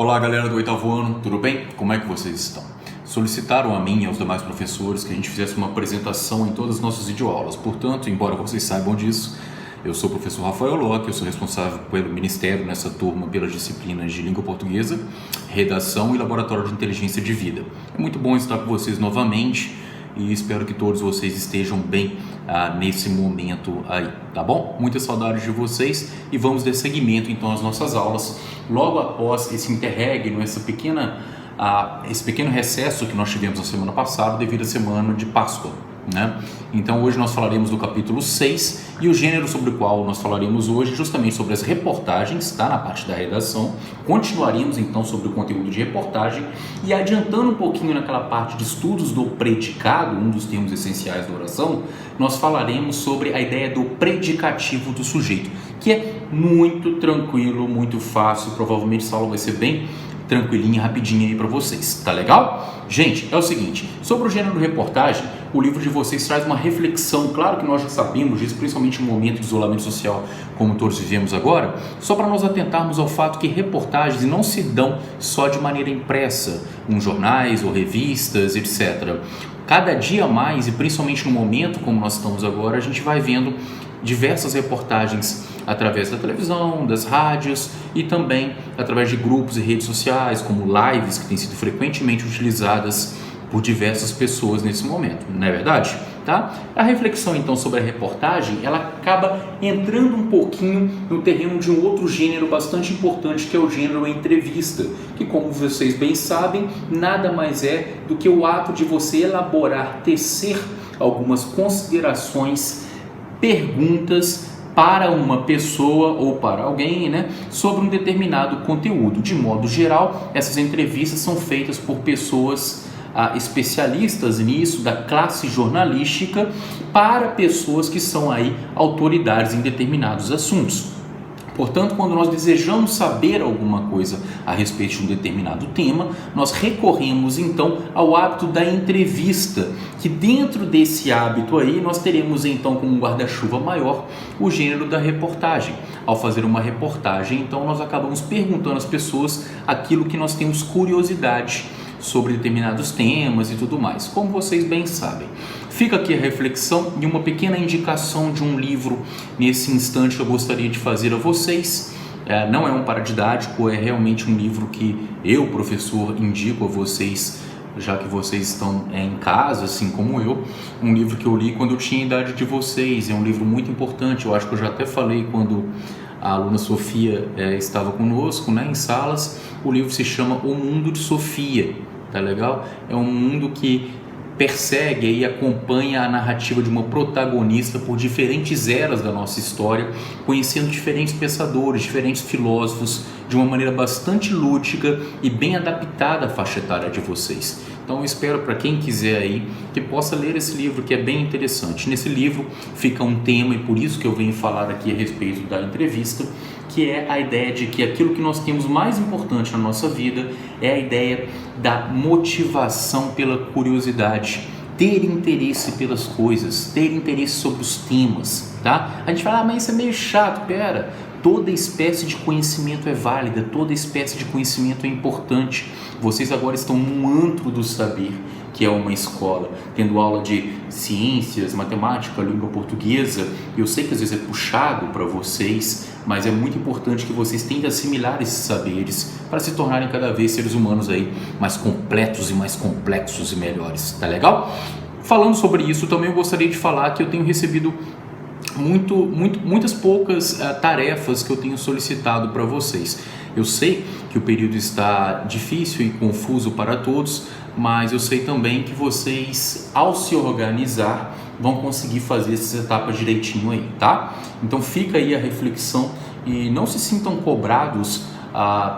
Olá galera do oitavo ano, tudo bem? Como é que vocês estão? Solicitaram a mim e aos demais professores que a gente fizesse uma apresentação em todas as nossas videoaulas. Portanto, embora vocês saibam disso, eu sou o professor Rafael Locke, eu sou responsável pelo Ministério nessa turma pelas disciplinas de Língua Portuguesa, Redação e Laboratório de Inteligência de Vida. É muito bom estar com vocês novamente e espero que todos vocês estejam bem nesse momento aí, tá bom? Muitas saudades de vocês e vamos dar seguimento então às nossas aulas logo após esse interregno, esse pequeno recesso que nós tivemos na semana passada devido à semana de Páscoa, né? Então hoje nós falaremos do capítulo 6 e o gênero sobre o qual nós falaremos hoje justamente sobre as reportagens, tá? Na parte da redação. Continuaremos então sobre o conteúdo de reportagem e adiantando um pouquinho naquela parte de estudos do predicado, um dos termos essenciais da oração, nós falaremos sobre a ideia do predicativo do sujeito, que é muito tranquilo, muito fácil, provavelmente essa aula vai ser bem tranquilinha, rapidinha aí para vocês, tá legal? Gente, é o seguinte, sobre o gênero reportagem, o livro de vocês traz uma reflexão, claro que nós já sabemos disso, principalmente no momento de isolamento social como todos vivemos agora, só para nós atentarmos ao fato que reportagens não se dão só de maneira impressa, em jornais ou revistas, etc. Cada dia mais, e principalmente no momento como nós estamos agora, a gente vai vendo diversas reportagens através da televisão, das rádios e também através de grupos e redes sociais, como lives que têm sido frequentemente utilizadas por diversas pessoas nesse momento, não é verdade? Tá? A reflexão então sobre a reportagem, ela acaba entrando um pouquinho no terreno de um outro gênero bastante importante, que é o gênero entrevista, que como vocês bem sabem, nada mais é do que o ato de você elaborar, tecer algumas considerações, perguntas para uma pessoa ou para alguém, né, sobre um determinado conteúdo. De modo geral, essas entrevistas são feitas por pessoas especialistas nisso, da classe jornalística, para pessoas que são aí autoridades em determinados assuntos. Portanto, quando nós desejamos saber alguma coisa a respeito de um determinado tema, nós recorremos então ao hábito da entrevista, que dentro desse hábito aí nós teremos então como um guarda-chuva maior o gênero da reportagem. Ao fazer uma reportagem, então nós acabamos perguntando às pessoas aquilo que nós temos curiosidade sobre determinados temas e tudo mais, como vocês bem sabem. Fica aqui a reflexão e uma pequena indicação de um livro nesse instante que eu gostaria de fazer a vocês. Não é um paradidático, é realmente um livro que eu, professor, indico a vocês, já que vocês estão em casa, assim como eu. Um livro que eu li quando eu tinha a idade de vocês, é um livro muito importante, eu acho que eu já até falei quando a aluna Sofia estava conosco, né, em salas. O livro se chama O Mundo de Sofia, tá legal? É um mundo que persegue e acompanha a narrativa de uma protagonista por diferentes eras da nossa história, conhecendo diferentes pensadores, diferentes filósofos, de uma maneira bastante lúdica e bem adaptada à faixa etária de vocês. Então eu espero para quem quiser aí que possa ler esse livro, que é bem interessante. Nesse livro fica um tema, e por isso que eu venho falar aqui a respeito da entrevista, que é a ideia de que aquilo que nós temos mais importante na nossa vida é a ideia da motivação pela curiosidade, ter interesse pelas coisas, ter interesse sobre os temas, tá? A gente fala, mas isso é meio chato, pera. Toda espécie de conhecimento é válida, toda espécie de conhecimento é importante. Vocês agora estão num antro do saber, que é uma escola, tendo aula de ciências, matemática, língua portuguesa. Eu sei que às vezes é puxado para vocês, mas é muito importante que vocês tentem assimilar esses saberes para se tornarem cada vez seres humanos aí mais completos e mais complexos e melhores, tá legal? Falando sobre isso, também eu gostaria de falar que eu tenho recebido muitas poucas tarefas que eu tenho solicitado para vocês. Eu sei que o período está difícil e confuso para todos, mas eu sei também que vocês, ao se organizar, vão conseguir fazer essas etapas direitinho aí, tá? Então fica aí a reflexão e não se sintam cobrados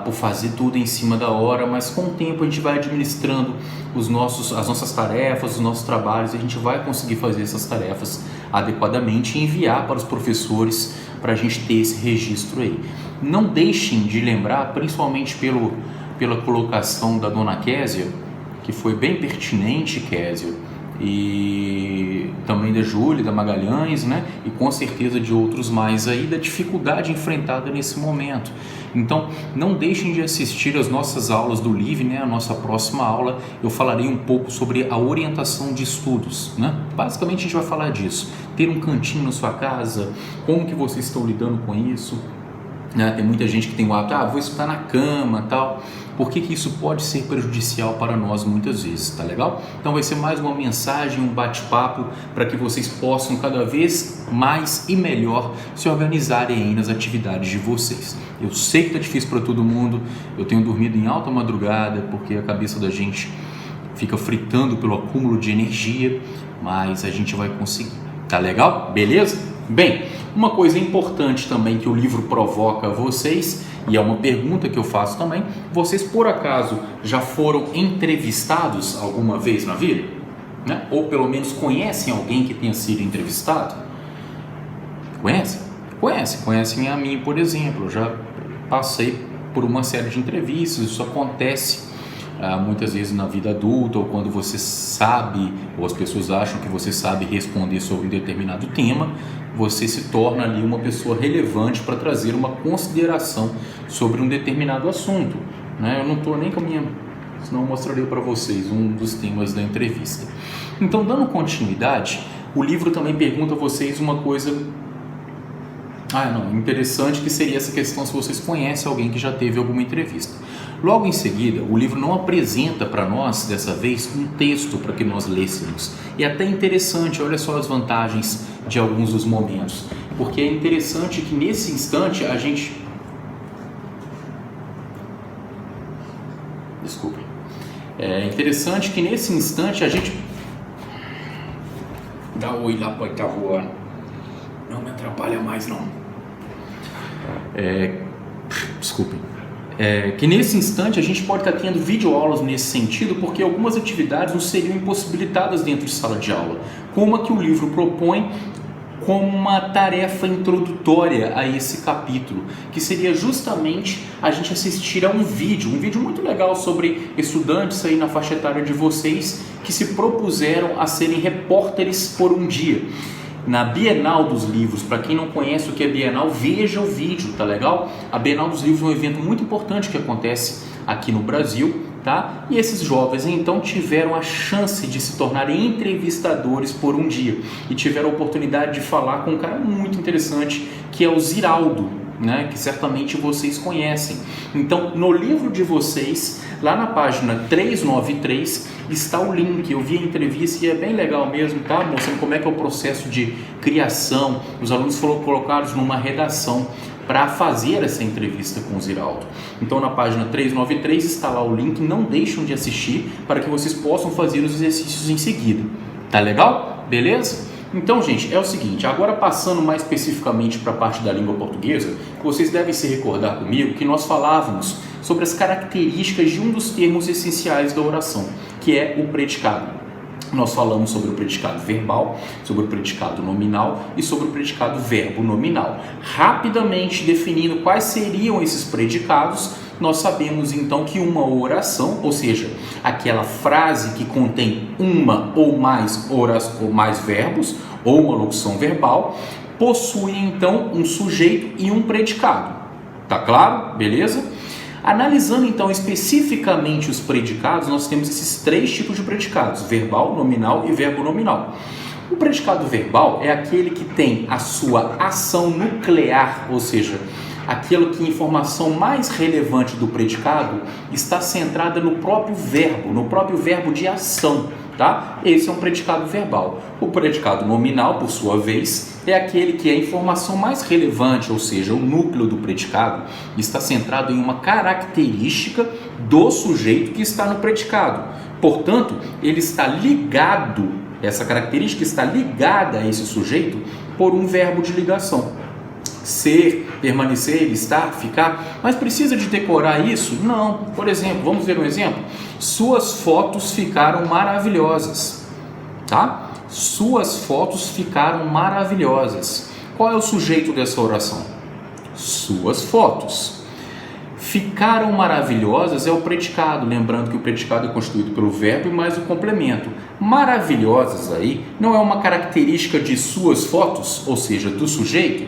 por fazer tudo em cima da hora, mas com o tempo a gente vai administrando as nossas tarefas, os nossos trabalhos, e a gente vai conseguir fazer essas tarefas adequadamente e enviar para os professores para a gente ter esse registro aí. Não deixem de lembrar, principalmente pela colocação da dona Késia, que foi bem pertinente, Késia, e também da Júlia, da Magalhães, né? E com certeza de outros mais aí, da dificuldade enfrentada nesse momento. Então, não deixem de assistir as nossas aulas do LIVE, né? A nossa próxima aula eu falarei um pouco sobre a orientação de estudos, né? Basicamente a gente vai falar disso, ter um cantinho na sua casa, como que vocês estão lidando com isso, né? Tem muita gente que tem o hábito, vou estudar na cama, tal. Por que isso pode ser prejudicial para nós muitas vezes, tá legal? Então vai ser mais uma mensagem, um bate-papo para que vocês possam cada vez mais e melhor se organizarem aí nas atividades de vocês. Eu sei que tá difícil para todo mundo, eu tenho dormido em alta madrugada porque a cabeça da gente fica fritando pelo acúmulo de energia, mas a gente vai conseguir, tá legal? Beleza? Bem, uma coisa importante também que o livro provoca a vocês, e é uma pergunta que eu faço também, vocês por acaso já foram entrevistados alguma vez na vida? Né? Ou pelo menos conhecem alguém que tenha sido entrevistado? Conhecem a mim, por exemplo. Eu já passei por uma série de entrevistas, isso acontece muitas vezes na vida adulta, ou quando você sabe, ou as pessoas acham que você sabe responder sobre um determinado tema, você se torna ali uma pessoa relevante para trazer uma consideração sobre um determinado assunto, né? Eu não estou nem com a minha... senão eu mostrarei para vocês um dos temas da entrevista. Então, dando continuidade, o livro também pergunta a vocês uma coisa interessante, que seria essa questão se vocês conhecem alguém que já teve alguma entrevista. Logo em seguida, o livro não apresenta para nós, dessa vez, um texto para que nós lêssemos. E até interessante, olha só as vantagens de alguns dos momentos. Porque é interessante que nesse instante a gente... Desculpem. É interessante que nesse instante a gente... Dá oi lá, pode estar voando. Não me atrapalha mais, não. Desculpem. Que nesse instante a gente pode estar tendo videoaulas nesse sentido, porque algumas atividades não seriam impossibilitadas dentro de sala de aula, como a que o livro propõe como uma tarefa introdutória a esse capítulo, que seria justamente a gente assistir a um vídeo muito legal sobre estudantes aí na faixa etária de vocês que se propuseram a serem repórteres por um dia. Na Bienal dos Livros, para quem não conhece o que é Bienal, veja o vídeo, tá legal? A Bienal dos Livros é um evento muito importante que acontece aqui no Brasil, tá? E esses jovens então tiveram a chance de se tornarem entrevistadores por um dia e tiveram a oportunidade de falar com um cara muito interessante que é o Ziraldo, né? Que certamente vocês conhecem. Então, no livro de vocês, lá na página 393, está o link. Eu vi a entrevista e é bem legal mesmo, tá? Mostrando como é que é o processo de criação. Os alunos foram colocados numa redação para fazer essa entrevista com o Ziraldo. Então, na página 393 está lá o link. Não deixem de assistir para que vocês possam fazer os exercícios em seguida. Tá legal? Beleza? Então, gente, é o seguinte, agora passando mais especificamente para a parte da língua portuguesa, vocês devem se recordar comigo que nós falávamos sobre as características de um dos termos essenciais da oração, que é o predicado. Nós falamos sobre o predicado verbal, sobre o predicado nominal e sobre o predicado verbo nominal. Rapidamente definindo quais seriam esses predicados, nós sabemos então que uma oração, ou seja, aquela frase que contém uma ou mais verbos, ou uma locução verbal, possui então um sujeito e um predicado. Tá claro? Beleza? Analisando então especificamente os predicados, nós temos esses três tipos de predicados: verbal, nominal e verbo nominal. O predicado verbal é aquele que tem a sua ação nuclear, ou seja, aquilo que a informação mais relevante do predicado está centrada no próprio verbo de ação, tá? Esse é um predicado verbal. O predicado nominal, por sua vez, é aquele que a informação mais relevante, ou seja, o núcleo do predicado, está centrado em uma característica do sujeito que está no predicado. Portanto, ele está ligado, essa característica está ligada a esse sujeito por um verbo de ligação. Ser, permanecer, estar, ficar. Mas precisa de decorar isso? Não. Por exemplo, vamos ver um exemplo? Suas fotos ficaram maravilhosas. Tá? Suas fotos ficaram maravilhosas. Qual é o sujeito dessa oração? Suas fotos. Ficaram maravilhosas é o predicado, lembrando que o predicado é constituído pelo verbo e mais o complemento. Maravilhosas aí não é uma característica de suas fotos, ou seja, do sujeito?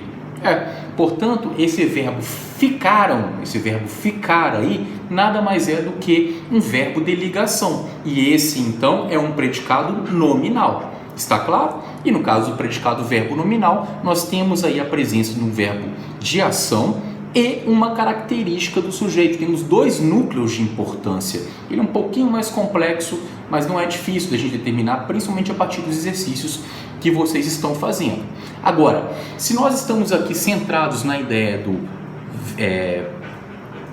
Portanto, esse verbo ficaram, esse verbo ficar aí, nada mais é do que um verbo de ligação. E esse, então, é um predicado nominal. Está claro? E no caso do predicado verbo nominal, nós temos aí a presença de um verbo de ação e uma característica do sujeito. Temos dois núcleos de importância. Ele é um pouquinho mais complexo, mas não é difícil de a gente determinar, principalmente a partir dos exercícios que vocês estão fazendo. Agora, se nós estamos aqui centrados na ideia do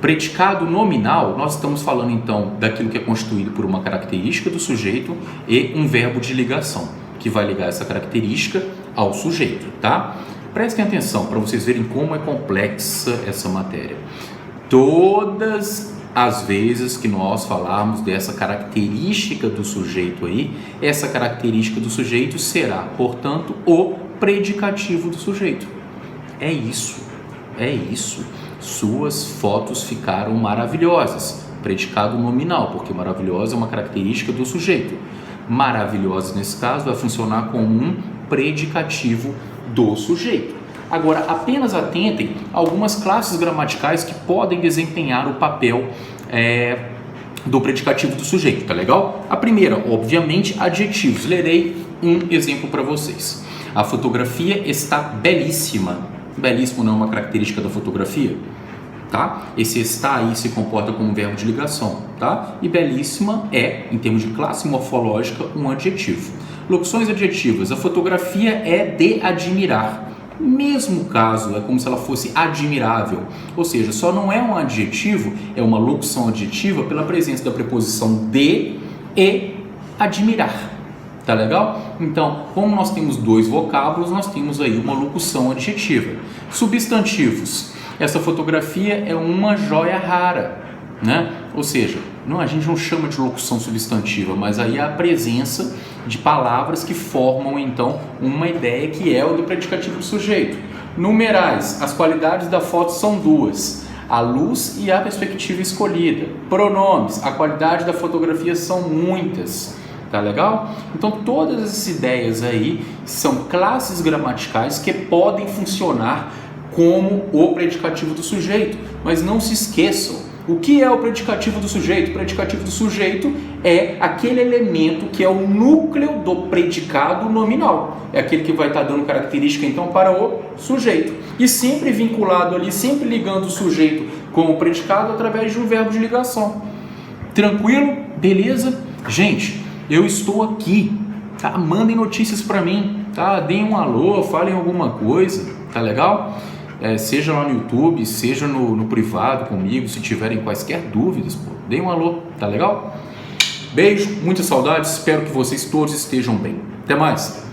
predicado nominal, nós estamos falando então daquilo que é constituído por uma característica do sujeito e um verbo de ligação, que vai ligar essa característica ao sujeito, tá? Prestem atenção para vocês verem como é complexa essa matéria. Todas as vezes que nós falarmos dessa característica do sujeito aí, essa característica do sujeito será, portanto, o predicativo do sujeito. É isso. Suas fotos ficaram maravilhosas. Predicado nominal, porque maravilhosa é uma característica do sujeito. Maravilhosa, nesse caso, vai funcionar como um predicativo do sujeito. Agora, apenas atentem a algumas classes gramaticais que podem desempenhar o papel do predicativo do sujeito, tá legal? A primeira, obviamente, adjetivos. Lerei um exemplo para vocês. A fotografia está belíssima. Belíssimo não é uma característica da fotografia? Tá? Esse está aí se comporta como um verbo de ligação, tá? E belíssima é, em termos de classe morfológica, um adjetivo. Locuções adjetivas. A fotografia é de admirar. Mesmo caso, é como se ela fosse admirável. Ou seja, só não é um adjetivo, é uma locução adjetiva pela presença da preposição de e admirar. Tá legal? Então, como nós temos dois vocábulos, nós temos aí uma locução adjetiva. Substantivos. Essa fotografia é uma joia rara, né? Ou seja, a gente não chama de locução substantiva, mas aí é a presença de palavras que formam, então, uma ideia que é o do predicativo do sujeito. Numerais. As qualidades da foto são duas: a luz e a perspectiva escolhida. Pronomes. A qualidade da fotografia são muitas. Tá legal? Então, todas essas ideias aí são classes gramaticais que podem funcionar como o predicativo do sujeito. Mas não se esqueçam, o que é o predicativo do sujeito? O predicativo do sujeito é aquele elemento que é o núcleo do predicado nominal. É aquele que vai estar dando característica, então, para o sujeito. E sempre vinculado ali, sempre ligando o sujeito com o predicado através de um verbo de ligação. Tranquilo? Beleza? Gente, eu estou aqui, tá? Mandem notícias para mim, tá? Deem um alô, falem alguma coisa, tá legal? Seja lá no YouTube, seja no privado comigo, se tiverem quaisquer dúvidas, deem um alô, tá legal? Beijo, muitas saudades, espero que vocês todos estejam bem. Até mais!